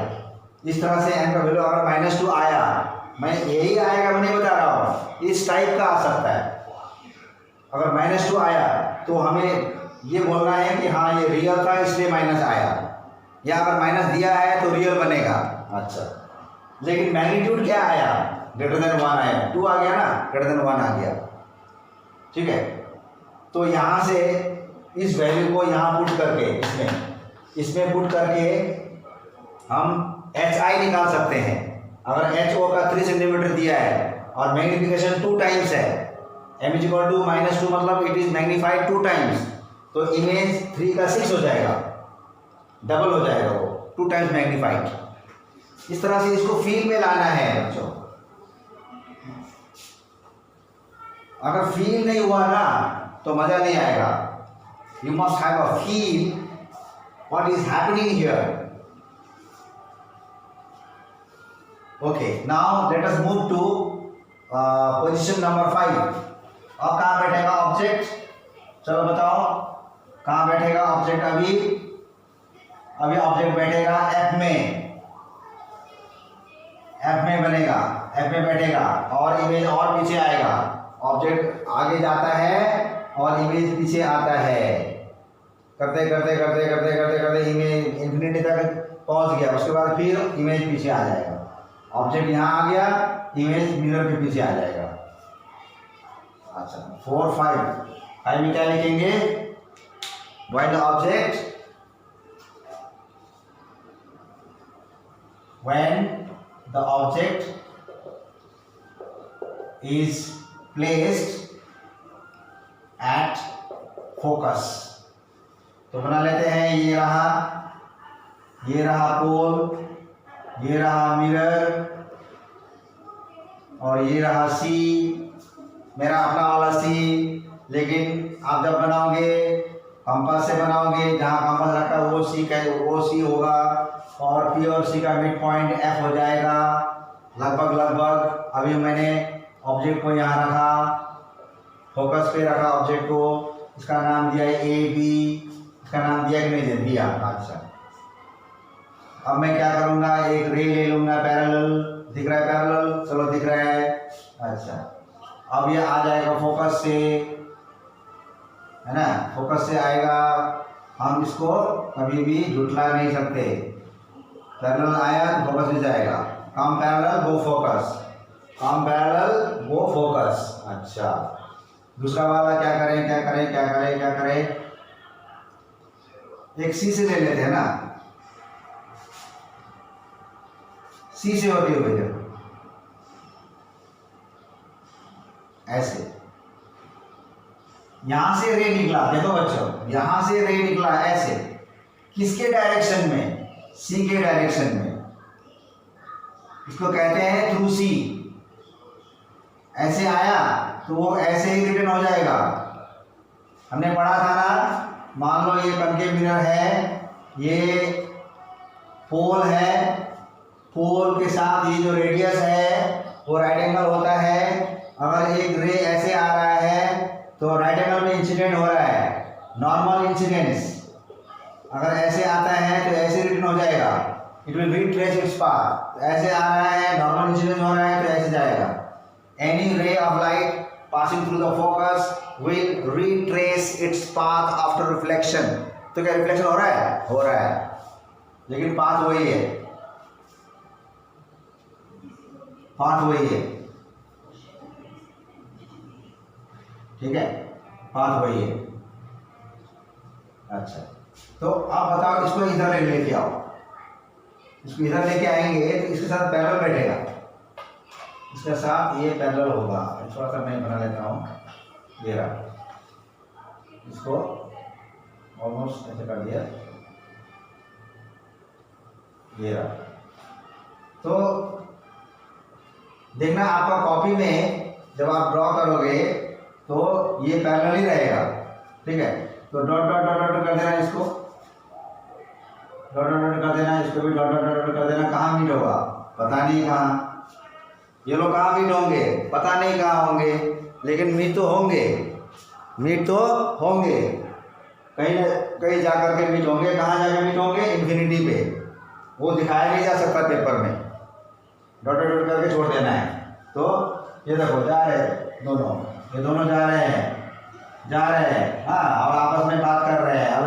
इस तरह से n का वैल्यू अगर -2 आया, मैं यही आएगा मैं नहीं बता रहा हूँ, इस टाइप का आ सकता है। अगर -2 आया तो हमें ये बोलना है कि हाँ ये रियल था इसलिए माइनस आया, या अगर माइनस दिया है तो रियल बनेगा। अच्छा, लेकिन मैग्नीट्यूड क्या आया, ग्रेटर देन 1 आया, 2 आ गया ना, ग्रेटर देन 1 आ गया, ठीक है। तो यहाँ से इस वैल्यू को यहाँ पुट करके इसमें पुट करके हम एच आई निकाल सकते हैं। अगर एच ओ का 3 सेंटीमीटर दिया है और मैग्निफिकेशन 2 टाइम्स है, m इज इक्वल टू -2 मतलब इट इज मैग्नीफाइड 2 टाइम्स, तो इमेज 3 का 6 हो जाएगा, डबल हो जाएगा वो, 2 टाइम्स मैग्नीफाइड। इस तरह से इसको फील में लाना है बच्चों। अगर फील नहीं हुआ ना तो मजा नहीं आएगा। You must have a feel what is happening here. Okay, now let us move to position number 5। अब कहाँ बैठेगा ऑब्जेक्ट, चलो बताओ कहाँ बैठेगा ऑब्जेक्ट। अभी ऑब्जेक्ट बैठेगा F में बनेगा, F में बैठेगा और इमेज और पीछे आएगा। ऑब्जेक्ट आगे जाता है और इमेज पीछे आता है, करते करते करते करते करते करते इमेज इंफिनिटी तक पहुंच गया। उसके बाद फिर इमेज पीछे आ जाएगा। ऑब्जेक्ट यहाँ आ गया, इमेज मिरर के पीछे आ जाएगा। अच्छा, 4 5 में क्या लिखेंगे, while the object when the object is placed at focus। तो बना लेते हैं, ये रहा पोल, ये रहा मिरर और ये रहा सी, मेरा अपना वाला सी। लेकिन आप जब बनाओगे कंपास से बनाओगे, जहाँ कंपास रखा है वो सी होगा और पी और सी का मिड पॉइंट एफ हो जाएगा लगभग। अभी मैंने ऑब्जेक्ट को यहाँ रखा, फोकस पे रखा ऑब्जेक्ट को, इसका नाम दिया है ए बी, इसका नाम दिया कि नहीं दिया। अच्छा, अब मैं क्या करूँगा, एक रे ले लूँगा पैरेलल, दिख रहा है पैरेलल, चलो दिख रहा है। अच्छा, अब ये आ जाएगा फोकस से, है ना, फोकस से आएगा। हम इसको कभी भी झुठला नहीं सकते, पैरेलल आया तो फोकस में जाएगा, कम पैरेलल वो फोकस, कम पैरेलल वो फोकस। अच्छा, दूसरा वाला क्या करें, एक सी से ले लेते हैं ना, सी से होती हुई जब ऐसे यहां से रे निकला, देखो बच्चों यहां से रे निकला ऐसे, किसके डायरेक्शन में, सी के डायरेक्शन में, इसको कहते हैं थ्रू सी। ऐसे आया तो वो ऐसे ही रिटर्न हो जाएगा। हमने पढ़ा था ना, मान लो ये कनकेव मिरर है, ये पोल है, पोल के साथ ये जो रेडियस है वो राइट एंगल होता है। अगर एक रे ऐसे आ रहा है तो राइट एंगल में इंसिडेंट हो रहा है, नॉर्मल इंसिडेंट्स अगर ऐसे आता है तो ऐसे रिटर्न हो जाएगा, it will retrace its path. ऐसे आ रहा है, नॉर्मल इंसिडेंट हो रहा है तो ऐसे जाएगा। एनी रे of light passing through the focus will retrace its path after reflection. तो क्या रिफ्लेक्शन हो रहा है? हो रहा है, लेकिन पाथ वही है, पाथ वही है, ठीक है, पाथ वही है। अच्छा, तो आप बताओ, इसको इधर लेके आओ, इसको इधर लेके आएंगे तो इसके साथ पैरेलल बैठेगा, इसके साथ ये पैरेलल होगा। थोड़ा सा मैं बना लेता हूँ, ये रहा, इसको ऑलमोस्ट ऐसे कर दिया, ये रहा। तो देखना आपका कॉपी में जब आप ड्रॉ करोगे तो ये पैरेलल ही रहेगा, ठीक है। तो डॉट डॉट डॉट डॉट कर देना, इसको डॉट डॉट डॉट कर देना, इसको भी डॉट डॉट डॉट कर देना। कहाँ मीट होगा पता नहीं, कहाँ ये लोग कहाँ मीट होंगे पता नहीं कहाँ होंगे, लेकिन मीट तो होंगे, मीट तो होंगे, कहीं न कहीं जाकर के मीट होंगे। कहाँ जाकर मीट होंगे? इन्फिनिटी पे, वो दिखाया नहीं जा सकता पेपर में, डॉट डॉट डॉट करके छोड़ देना है। तो ये देखो जा रहे हैं दोनों, ये दोनों जा रहे हैं, हाँ, और आपस में बात कर रहे हैं। अब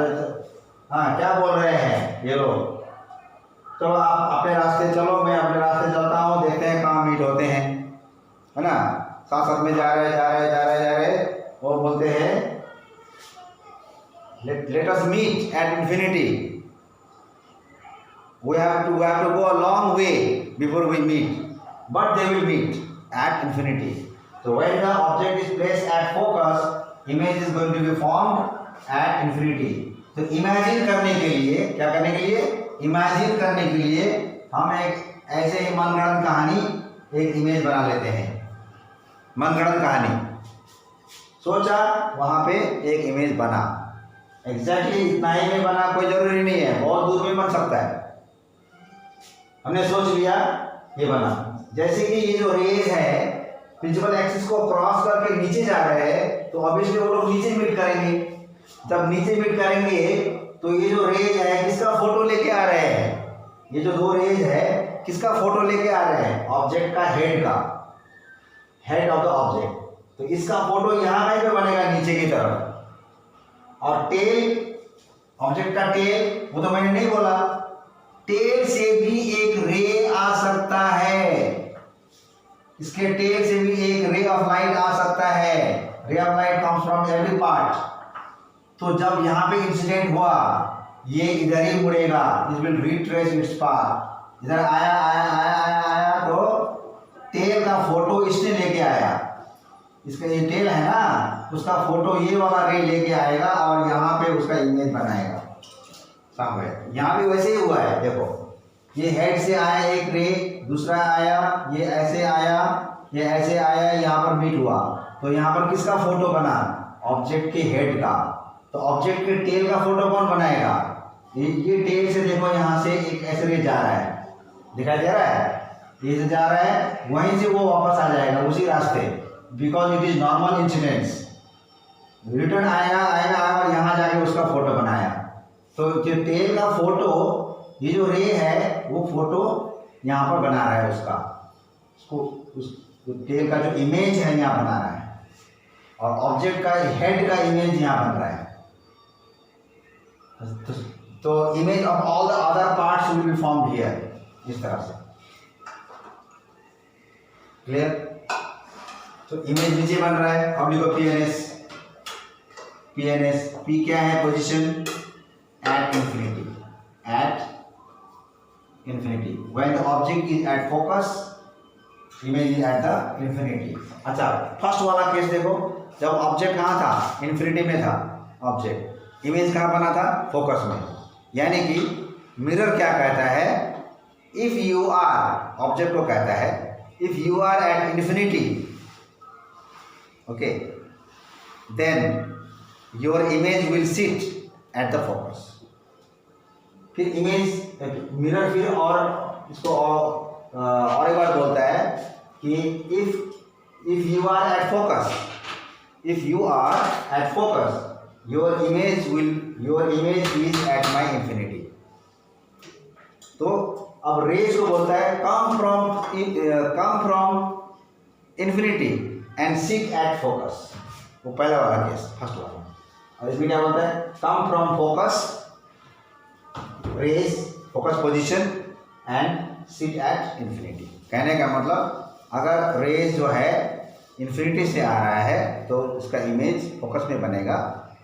हाँ, क्या बोल रहे हैं ये लोग? चलो आप अपने रास्ते चलो, मैं अपने रास्ते चलता हूँ, देखते हैं कहाँ मीट होते हैं, है ना। साथ साथ में जा रहे, वो बोलते हैं let us meet at infinity. We have to go a long way before we meet, but they will meet at infinity. So when the object is placed at focus, image is going to be formed at infinity. तो imagine करने के लिए, क्या करने के लिए? Imagine करने के लिए हम एक ऐसे ही मनगढ़ंत कहानी, एक इमेज बना लेते हैं। मनगढ़ंत कहानी सोचा, वहाँ पे एक इमेज बना, एग्जैक्टली इतना ही में बना, कोई जरूरी नहीं है, बहुत दूर में बन सकता है। हमने सोच लिया, ये बना। जैसे कि ये जो रेज है प्रिंसिपल एक्सिस को क्रॉस करके नीचे जा रहे हैं, तो ऑब्वियसली वो लोग नीचे मीट करेंगे। जब नीचे मीट करेंगे तो ये जो रेज है किसका फोटो लेके आ रहे हैं? ये जो दो रेज है किसका फोटो लेके आ रहे हैं? ऑब्जेक्ट का हेड का, हेड ऑफ द ऑब्जेक्ट। तो इसका फोटो यहाँ कहीं पे बनेगा नीचे की तरफ। और टेल, ऑब्जेक्ट का टेल, वो तो मैंने नहीं बोला, टेल से भी एक रे आ सकता है, इसके टेल से भी एक रे ऑफ लाइट आ सकता है। Ray of light comes from every part. तो जब यहाँ पे इंसिडेंट हुआ, ये इधर ही मुड़ेगा, it will retrace its path. इधर आया तो टेल का फोटो इसने लेके आया, इसका ये टेल है ना, उसका फोटो ये वाला रे लेके आएगा और यहाँ पे उसका इमेज बनाएगा। समझ? यहाँ पे वैसे ही हुआ है, देखो ये हेड से आया एक रे, दूसरा आया, ये ऐसे आया, ये ऐसे आया, यहाँ पर मीट हुआ। तो यहाँ पर किसका फोटो बना? ऑब्जेक्ट के हेड का। तो ऑब्जेक्ट के टेल का फोटो कौन बनाएगा? ये टेल से देखो, यहाँ से एक ऐसे रे जा रहा है, दिखाई दे रहा है, ये से जा रहा है, वहीं से वो वापस आ जाएगा उसी रास्ते, because it is normal incidents. Return आएगा और यहाँ जाके उसका फोटो बनाया। तो जो टेल का फोटो, ये जो रे है वो फोटो यहाँ पर बना रहा है उसको, उस टेल का जो इमेज है यहाँ बना रहा है, और ऑब्जेक्ट का हेड का इमेज यहाँ बन रहा है। तो image of all the other parts will be formed here, इस तरह से। क्लियर? तो इमेज नीचे बन रहा है। अब लिखो PNS। P क्या है? Position at infinity, at infinity. When the object is at focus, image is at the infinity. अच्छा, फर्स्ट वाला केस देखो, जब ऑब्जेक्ट कहाँ था? इन्फिनिटी में था ऑब्जेक्ट, इमेज कहाँ बना था? फोकस में। यानी कि मिरर क्या कहता है? इफ यू आर, ऑब्जेक्ट को कहता है, if you are at infinity, okay, then your image will sit at the focus. फिर इमेज, मिरर फिर और इसको और एक बार बोलता है कि if you are at focus, if you are at focus, your image is at my infinity. तो अब रेज को बोलता है come from infinity and seek at focus, वो पहला वाला केस, फर्स्ट वाला। और इसमें क्या बोलता है, come from focus rays focus position and seek at infinity. कहने का मतलब अगर रेज जो है इन्फिनिटी से आ रहा है तो उसका इमेज फोकस में बनेगा,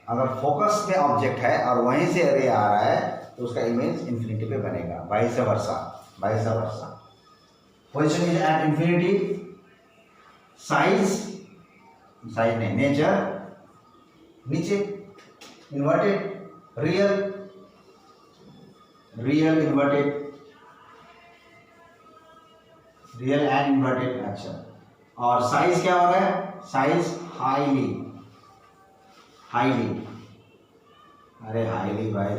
अगर फोकस में ऑब्जेक्ट है और वहीं से रे आ रहा है तो उसका इमेज इन्फिनिटी पे बनेगा, vice versa. Position is at infinity, size नहीं, नेचर नीचे इन्वर्टेड, रियल एंड इन्वर्टेड। अच्छा, और साइज क्या हो रहा है, साइज हाईली, अरे हाईली भाई,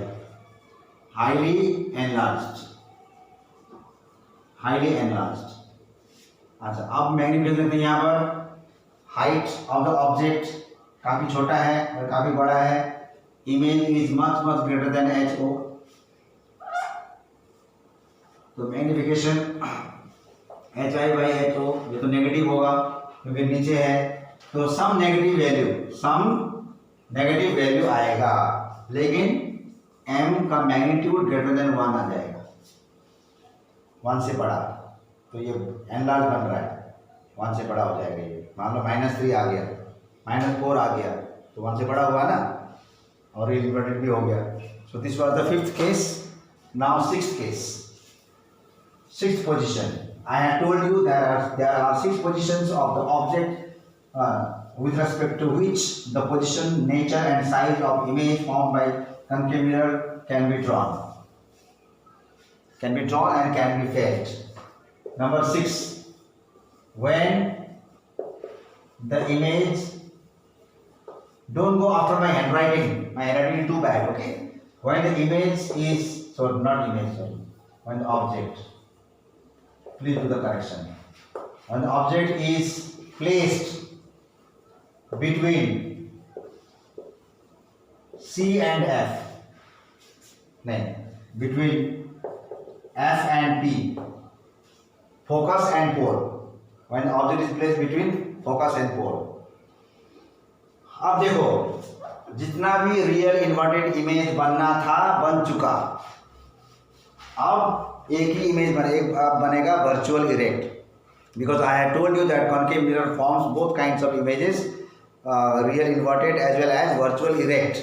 हाईली एनलार्ज्ड। अच्छा, अब मैग्निफिकेशन देखते हैं यहाँ पर, हाइट ऑफ द ऑब्जेक्ट काफी छोटा है और काफी बड़ा है, image is much greater than H O. तो magnification H I by H O, ये तो नेगेटिव होगा क्योंकि नीचे है, तो सम नेगेटिव वैल्यू आएगा, लेकिन m का मैग्नीट्यूड ग्रेटर देन 1 आ जाएगा, 1 से बड़ा। तो ये एनलार्ज बन रहा है, 1 से बड़ा हो जाएगा ये। मान लो -3 आ गया, -4 आ गया, तो 1 से बड़ा हुआ ना, और इन्वर्टेड भी हो गया। So this was the 5th case. Now 6th case, 6th position. I have told you there are 6 positions of the object with respect to which the position, nature and size of image formed by concave mirror can be drawn and can be felt. Number 6, when the image, don't go after my handwriting is too bad, okay? When the image is, when the object, please do the correction. When the object is placed between C and F, between F and P, focus and pole. When the object is placed between focus and pole. अब देखो, जितना भी real inverted image बनना था बन चुका, अब एक ही इमेज बनेगा virtual erect, because I have told you that concave mirror forms both kinds of images, real inverted as well as virtual erect.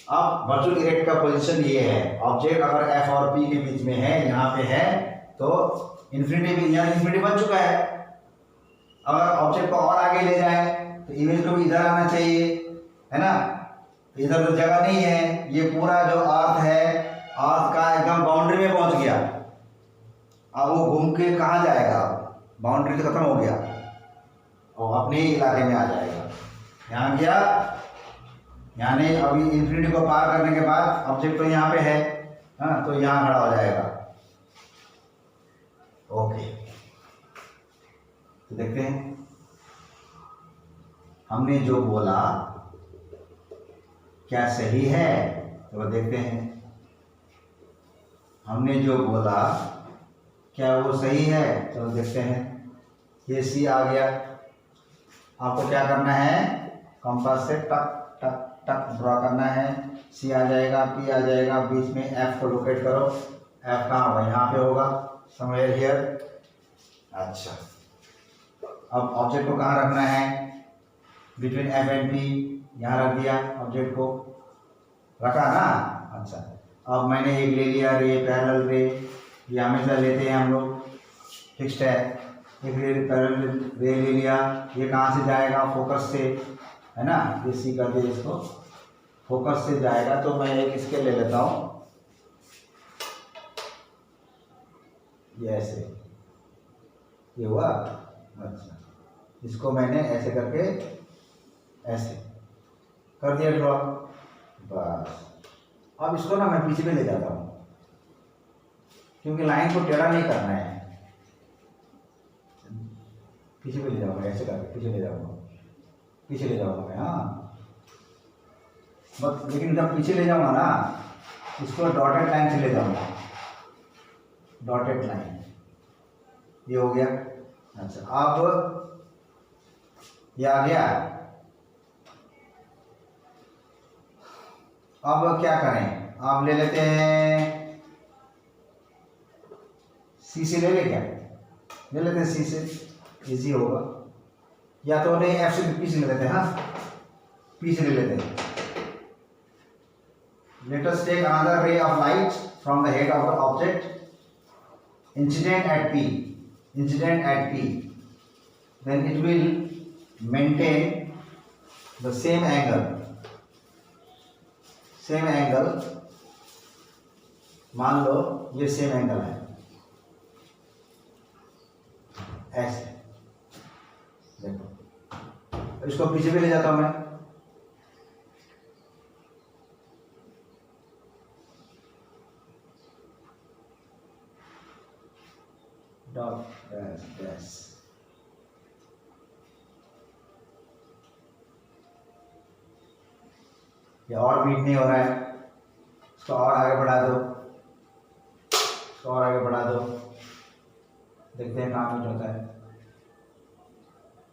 अब वर्चुअल इरेक्ट का पोजीशन ये है, ऑब्जेक्ट अगर एफ और पी के बीच में है, यहाँ पे है, तो इन्फिनिटी यहाँ इन्फिनिटी बन चुका है। अगर ऑब्जेक्ट को और आगे ले जाए तो इमेज को भी इधर आना चाहिए, है ना? इधर तो जगह नहीं है, ये पूरा जो अर्थ है, अर्थ का एकदम बाउंड्री में पहुंच गया। अब वो घूम के कहाँ जाएगा, बाउंड्री तो खत्म हो गया और अपने ही इलाके में आ जाएगा। यहाँ गया, यानी अभी इन्फिनिटी को पार करने के बाद ऑब्जेक्ट तो यहाँ पे है, हाँ, तो यहाँ खड़ा हो जाएगा। ओके, तो देखते हैं हमने जो बोला क्या सही है, तो देखते हैं हमने जो बोला क्या वो सही है, चलो देखते हैं। ये सी आ गया, आपको क्या करना है, कंपास से टक टक टक ड्रॉ करना है। सी आ जाएगा, पी आ जाएगा, बीच में एफ को लोकेट करो। एफ कहाँ होगा, यहाँ पे होगा, समवेयर हियर। अच्छा, अब ऑब्जेक्ट को कहाँ रखना है, बिटवीन एफ एंड पी, यहाँ रख दिया ऑब्जेक्ट को, रखा ना। अच्छा, अब मैंने एक ले लिया रे, पैरेलल रे, ये हमेशा लेते हैं हम लोग, फिक्स्ड है। एक रे पैरेलल रे ले लिया, ये कहाँ से जाएगा, फोकस से, है ना, ये सी कर दिया, इसको फोकस से जाएगा। तो मैं एक इसके ले लेता हूँ, ये ऐसे, ये हुआ। अच्छा, इसको मैंने ऐसे करके ऐसे कर दिया ड्रॉ, बस। अब इसको ना मैं पीछे पे ले जाता हूँ, क्योंकि लाइन को टेढ़ा नहीं करना है। पीछे पे ले जाऊंगा, ऐसे करके पीछे ले जाऊंगा, पीछे ले जाऊंगा मैं, हाँ। बट लेकिन जब पीछे ले जाऊंगा ना, इसको डॉटेड लाइन से ले जाऊंगा, डॉटेड लाइन, ये हो गया। अच्छा अब ये आ गया। अब क्या करें, आप ले लेते हैं सी से, ले ले क्या, ले लेते हैं सी से, इजी होगा। या तो नहीं एफ से, पी से ले लेते हैं, हाँ पी से ले लेते हैं। Let us take another ray of light from the head of the object incident at P, then it will maintain the same angle, मान लो ये सेम एंगल है, ऐसे देखो, इसको पीछे भी ले जाता हूं मैं, डॉट डैश, ये और बीट नहीं हो रहा है, इसको और आगे बढ़ा दो, इसको और आगे बढ़ा दो, देखते हैं कहाँ बीट होता है।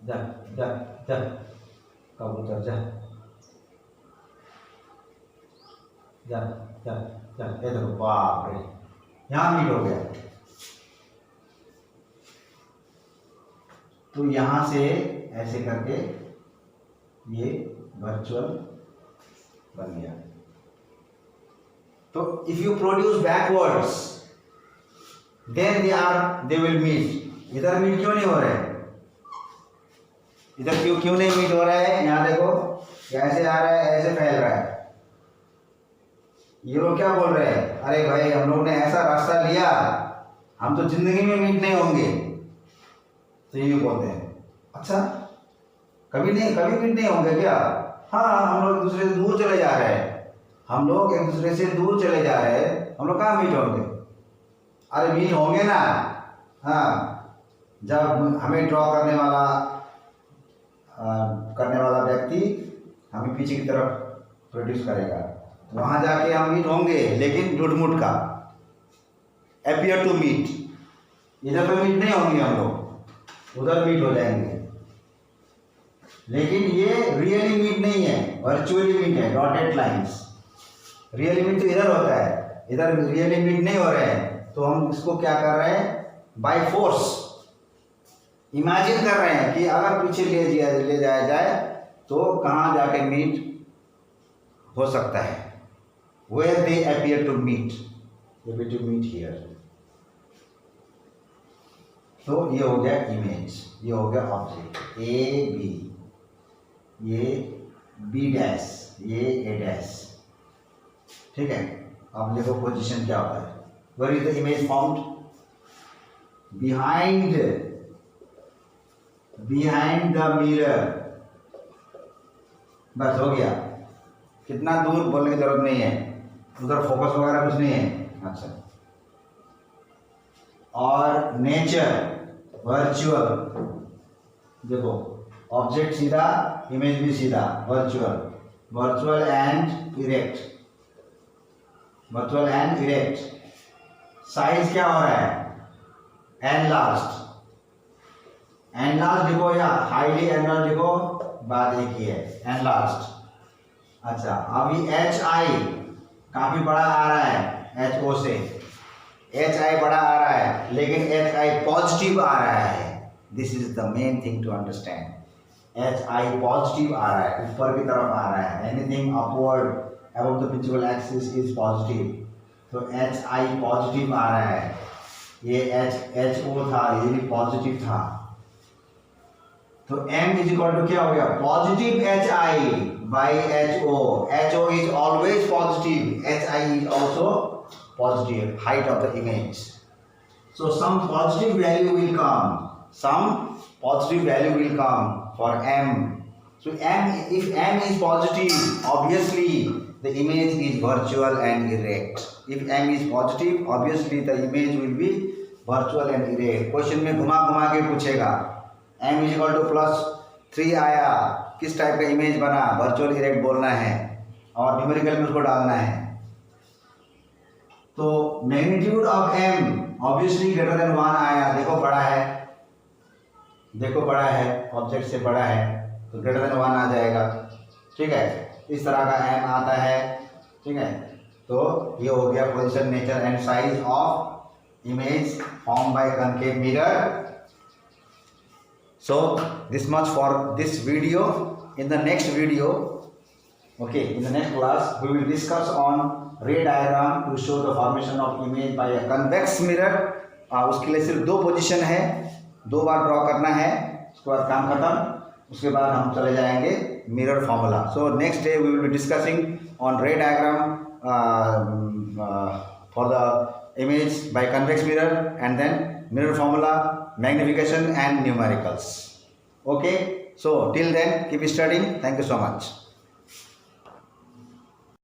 जा जा जा कबूतर जा जा जा जा, ये देखो, बाप रे, यहाँ बीट हो गया। तो यहां से ऐसे करके ये वर्चुअल बन गया। तो if you produce backwards then they will meet. इधर मीट क्यों नहीं हो रहे, इधर क्यों नहीं मीट हो रहा है, यहां देखो कैसे आ रहा है, ऐसे फैल रहा है। ये लोग क्या बोल रहे हैं, अरे भाई हम लोग ने ऐसा रास्ता लिया, हम तो जिंदगी में मीट नहीं होंगे। तो ये बोलते हैं अच्छा कभी मीट नहीं होंगे क्या? हाँ, हम लोग एक दूसरे से दूर चले जा रहे हैं, हम लोग कहाँ मीट होंगे? अरे मीट होंगे ना, हाँ, जब हमें ड्रॉ करने वाला व्यक्ति हमें पीछे की तरफ प्रोड्यूस करेगा, वहां जाके हम मीट होंगे, लेकिन झूठ-मूठ का, अपीयर टू मीट। इधर तो मीट नहीं होंगे हम लोग, उधर मीट हो जाएंगे। लेकिन ये रियली मीट नहीं है, वर्चुअली मीट है, डॉटेड लाइंस। रियली मीट तो इधर होता है, इधर रियली मीट नहीं हो रहे हैं। तो हम इसको क्या कर रहे हैं, बाय फोर्स इमेजिन कर रहे हैं कि अगर पीछे ले जाया जाए तो कहाँ जाके मीट हो सकता है, where they appear to meet here। तो ये हो गया इमेज, ये हो गया ऑब्जेक्ट ए बी, ये बी डैश, ये ए डैश, ठीक है। अब देखो पोजीशन क्या होता है, where is the image found, behind the mirror. बस हो गया, कितना दूर बोलने की जरूरत नहीं है, उधर फोकस वगैरह कुछ नहीं है। अच्छा, और नेचर वर्चुअल, देखो ऑब्जेक्ट सीधा, इमेज भी सीधा, वर्चुअल एंड इरेक्ट। साइज क्या हो रहा है, एनलार्ज्ड लिखो या हाईली एनलार्ज्ड लिखो, बात एक ही है, एनलार्ज्ड। अच्छा, अब ये एच आई काफी बड़ा आ रहा है, एच ओ से एच आई बड़ा आ रहा है, लेकिन एच आई पॉजिटिव आ रहा है। This is the main thing to understand. H I positive आ रहा है, ऊपर की तरफ आ रहा है, anything upward about the principal axis is positive. तो एच आई पॉजिटिव आ रहा है, ये एच ओ था, ये भी पॉजिटिव था। तो m इज इक्वल टू क्या हो गया, positive H I by H O. H O is always positive, H I is also positive, height of the image. So some positive value will come for m. So if m is positive, obviously the image is virtual and erect. If m is positive, obviously the image will be virtual and erect. Question में घुमा के पूछेगा, m is equal to +3 आया, किस type का image बना, virtual erect बोलना है। और न्यूमेरिकल में उसको डालना है। तो magnitude of m obviously greater than 1 आया, देखो बड़ा है, देखो बड़ा है, ऑब्जेक्ट से बड़ा है तो ग्रेटर देन 1 आ जाएगा। ठीक है, इस तरह का m आता है। ठीक है, तो ये हो गया position, nature and size of image form by concave mirror. So this much for this video. In the next video, okay, in the next class we will discuss on ray diagram to show the formation of image by a convex mirror. उसके लिए सिर्फ 2 position है, 2 बार draw करना है, उसके बाद काम खत्म। उसके बाद हम चले जाएंगे mirror formula. So next day we will be discussing on ray diagram for the image by convex mirror and then mirror formula, magnification and numericals. Okay, so till then keep studying. Thank you so much.